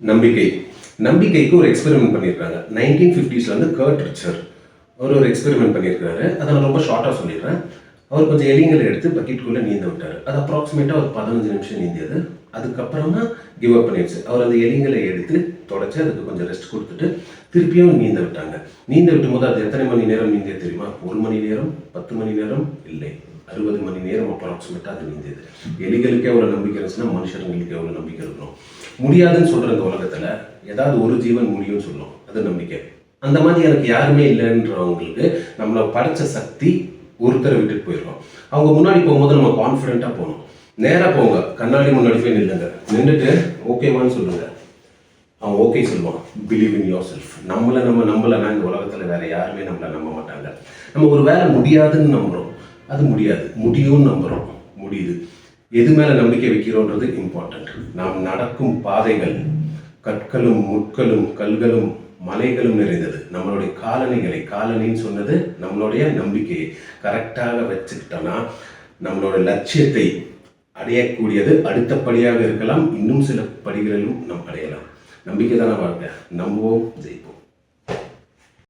நம்பிக்கை நம்பிக்கைக்கு ஒரு எக்ஸ்பெரிமெண்ட் பண்ணியிருக்காங்க. 1950s வந்து கர்ட் ரிச்சர் ஒரு எக்ஸ்பெரிமெண்ட் பண்ணியிருக்காரு. அதை நான் ரொம்ப ஷார்ட்டாக சொல்லிடுறேன். அவர் கொஞ்சம் எலிங்களை எடுத்து பக்கெட்டுக்குள்ளே நீந்த விட்டார். அது அப்ராக்சிமேட்டாக ஒரு 15 நிமிஷம் நீந்தியது. அதுக்கப்புறமா கிவ் அப் பண்ணிடுச்சு. அவர் அந்த எலிங்களை எடுத்து தொடச்சி அதுக்கு கொஞ்சம் ரெஸ்ட் கொடுத்துட்டு திருப்பியும் நீந்த விட்டாங்க. நீந்த விட்டும் போது அது எத்தனை மணி நேரம் நீந்திய தெரியுமா? 1 மணி நேரம், 10 மணி நேரம் இல்லை, 60 மணி நேரம் அப்ராக்சிமேட்டாக அது நீந்தியது. எலிகளுக்கே எவ்வளோ நம்பிக்கை இருந்துச்சுன்னா மனுஷங்களுக்கு எவ்வளோ நம்பிக்கை இருக்கணும். முடியாதுன்னு சொல்கிற இந்த உலகத்தில் ஏதாவது ஒரு ஜீவன் முடியும்னு சொல்லணும், அது நம்பிக்கை. அந்த மாதிரி எனக்கு யாருமே இல்லைன்றவங்களுக்கு நம்மளை படைச்ச சக்தி ஒருத்தரை விட்டுட்டு போயிருக்கோம். அவங்க முன்னாடி போகும்போது நம்ம கான்ஃபிடென்ட்டாக போகணும். நேராக போங்க, கண்ணாடி முன்னாடி போய் நில்லுங்க, நின்றுட்டு ஓகேவான்னு சொல்லுங்க. அவன் ஓகே சொல்லுவான். Believe in your self. நம்மளை நம்ம நம்பலைன்னா இந்த உலகத்தில் வேற யாருமே நம்மளை நம்ப மாட்டாங்க. நம்ம ஒரு வேலை முடியாதுன்னு நம்புகிறோம், அது முடியாது. முடியும்னு நம்புகிறோம், முடியுது. எது மேலே நம்பிக்கை வைக்கிறோன்றது இம்பார்ட்டன்ட். நாம் நடக்கும் பாதைகள் கற்களும் முட்களும் கல்களும் மலைகளும் நிறைந்தது. நம்மளுடைய காலனின்னு சொன்னது நம்மளுடைய நம்பிக்கையை கரெக்டாக வச்சுக்கிட்டோன்னா நம்மளோட லட்சியத்தை அடையக்கூடியது அடுத்த படியாக இருக்கலாம். இன்னும் சில படிகளிலும் நாம் அடையலாம். நம்பிக்கை தானே வாழ்க்கை. நம்புவோம், ஜெயிப்போம்.